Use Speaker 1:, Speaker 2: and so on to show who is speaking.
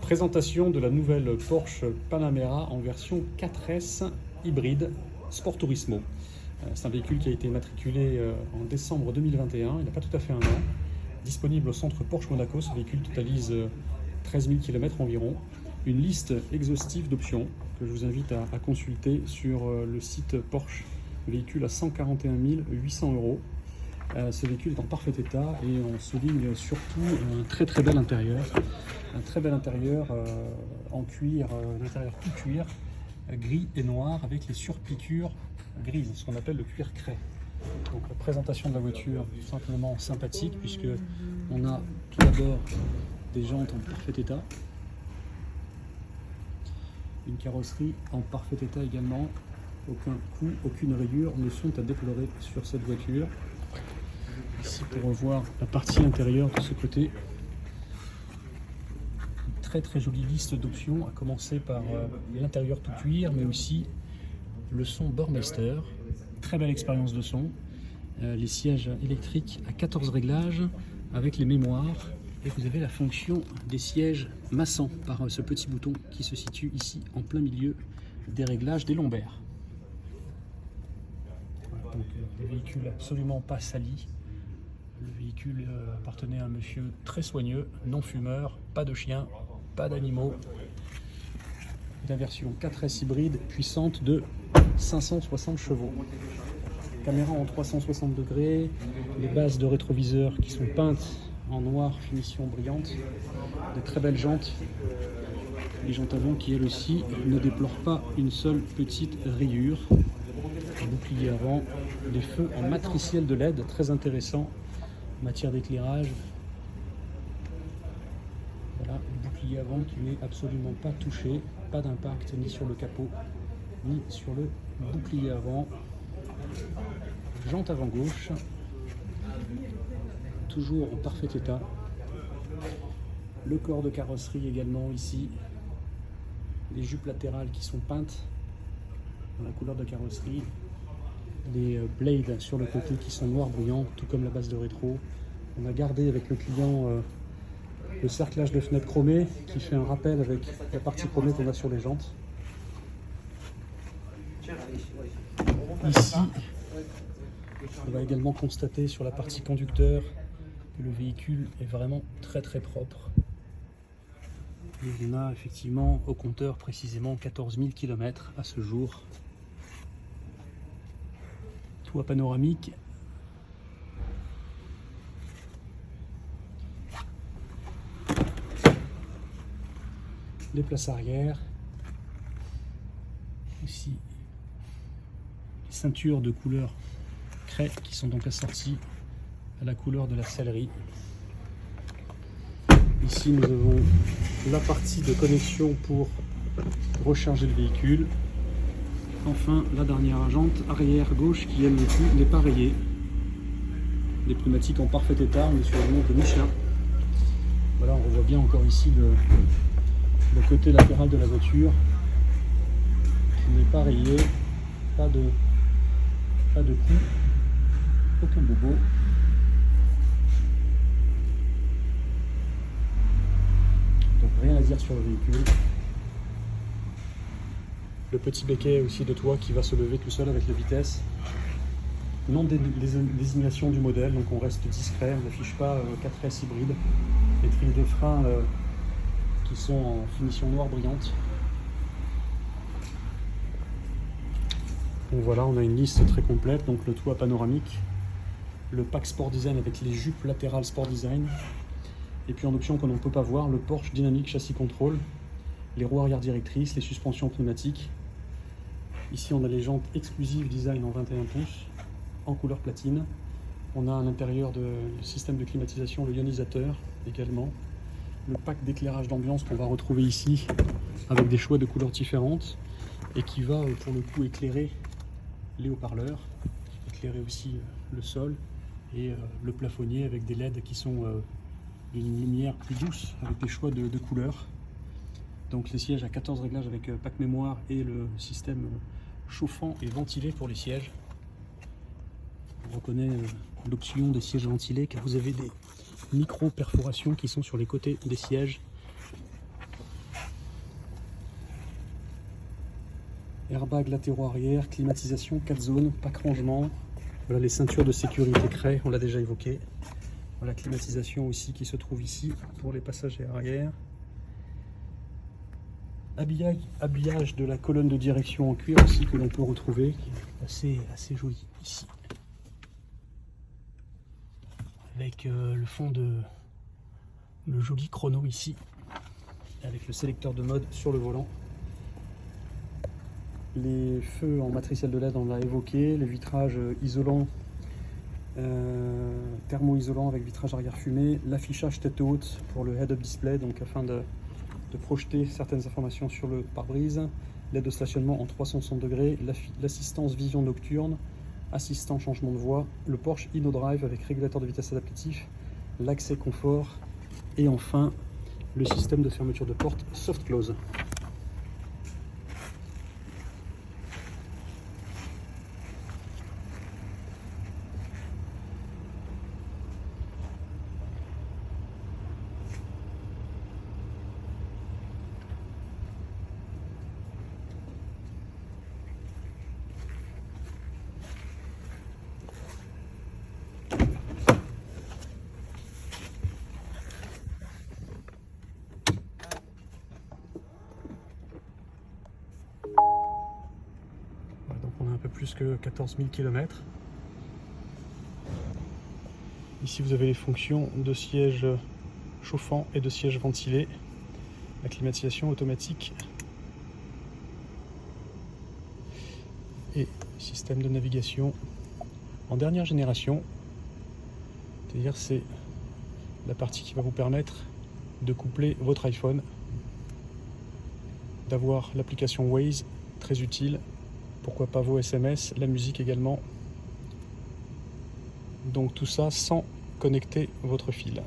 Speaker 1: Présentation de la nouvelle Porsche Panamera en version 4S hybride Sport Turismo. C'est un véhicule qui a été matriculé en décembre 2021, il n'a pas tout à fait un an. Disponible au centre Porsche Monaco, ce véhicule totalise 13 000 km environ. Une liste exhaustive d'options que je vous invite à consulter sur le site Porsche. Véhicule à 141 800 €. Ce véhicule est en parfait état et on souligne surtout un très bel intérieur. Un très bel intérieur en cuir, l'intérieur tout cuir, gris et noir avec les surpiqûres grises, ce qu'on appelle le cuir craie. Donc la présentation de la voiture est tout simplement sympathique puisque on a tout d'abord des jantes en parfait état, une carrosserie en parfait état également, aucun coup, aucune rayure ne sont à déplorer sur cette voiture. Ici pour revoir la partie intérieure de ce côté, une très jolie liste d'options, à commencer par l'intérieur tout cuir, mais aussi le son Burmester, très belle expérience de son, les sièges électriques à 14 réglages avec les mémoires, et vous avez la fonction des sièges massants par ce petit bouton qui se situe ici en plein milieu des réglages des lombaires. Voilà, donc des véhicules absolument pas salis. Le véhicule appartenait à un monsieur très soigneux, non fumeur, pas de chien, pas d'animaux. La version 4S hybride puissante de 560 chevaux. Caméra en 360 degrés, les bases de rétroviseur qui sont peintes en noir, finition brillante, de très belles jantes. Les jantes avant qui elles aussi ne déplorent pas une seule petite rayure. Un bouclier avant, des feux en matriciel de LED, très intéressant. En matière d'éclairage, voilà, le bouclier avant qui n'est absolument pas touché, pas d'impact ni sur le capot ni sur le bouclier avant. Jante avant gauche, toujours en parfait état. Le corps de carrosserie également ici, les jupes latérales qui sont peintes dans la couleur de carrosserie. Les blades sur le côté qui sont noirs brillants, tout comme la base de rétro. On a gardé avec le client le cerclage de fenêtre chromé qui fait un rappel avec la partie chromée qu'on a sur les jantes. Ici, on va également constater sur la partie conducteur que le véhicule est vraiment très propre. Et on a effectivement au compteur précisément 14 000 km à ce jour. Toit panoramique, les places arrière, aussi les ceintures de couleur craie qui sont donc assorties à la couleur de la sellerie. Ici nous avons la partie de connexion pour recharger le véhicule. Enfin, la dernière jante arrière gauche qui, elle non plus, n'est pas rayée. Les pneumatiques en parfait état, on est sur le montre Michelin. Voilà, on revoit bien encore ici le côté latéral de la voiture qui n'est pas rayé, pas de coup, aucun bobo. Donc rien à dire sur le véhicule. Le petit béquet aussi de toit qui va se lever tout seul avec la vitesse. Non désignation du modèle, donc on reste discret, on n'affiche pas 4S hybride. Les trilles de frein qui sont en finition noire brillante. Donc voilà, on a une liste très complète, donc le toit panoramique, le pack Sport Design avec les jupes latérales Sport Design, et puis en option qu'on ne peut pas voir, le Porsche Dynamic Chassis Control, les roues arrière directrices, les suspensions pneumatiques. Ici on a les jantes exclusives design en 21 pouces, en couleur platine. On a à l'intérieur du système de climatisation le ionisateur également. Le pack d'éclairage d'ambiance qu'on va retrouver ici avec des choix de couleurs différentes et qui va pour le coup éclairer les haut-parleurs, éclairer aussi le sol et le plafonnier avec des LED qui sont d'une lumière plus douce avec des choix de couleurs. Donc les sièges à 14 réglages avec pack mémoire et le système chauffant et ventilé pour les sièges. On reconnaît l'option des sièges ventilés car vous avez des micro-perforations qui sont sur les côtés des sièges Airbag latéraux arrière, climatisation, 4 zones, pack rangement. Voilà les ceintures de sécurité Cray, on l'a déjà évoqué. Voilà, climatisation aussi qui se trouve ici pour les passagers arrière. Habillage de la colonne de direction en cuir aussi que l'on peut retrouver, qui est assez joli ici. Avec le fond de le joli chrono ici, avec le sélecteur de mode sur le volant. Les feux en matriciel de LED, on l'a évoqué, les vitrages isolants, thermo-isolants avec vitrage arrière fumé, l'affichage tête haute pour le head-up display, donc afin de projeter certaines informations sur le pare-brise, l'aide de stationnement en 360 degrés, l'assistance vision nocturne, assistant changement de voie, le Porsche InnoDrive avec régulateur de vitesse adaptatif, l'accès confort et enfin le système de fermeture de porte soft close. Donc on a un peu plus que 14 000 km. Ici vous avez les fonctions de siège chauffant et de siège ventilé, la climatisation automatique et système de navigation en dernière génération, c'est-à-dire c'est la partie qui va vous permettre de coupler votre iPhone, d'avoir l'application Waze, très utile, pourquoi pas vos SMS, la musique également, donc tout ça sans connecter votre fil.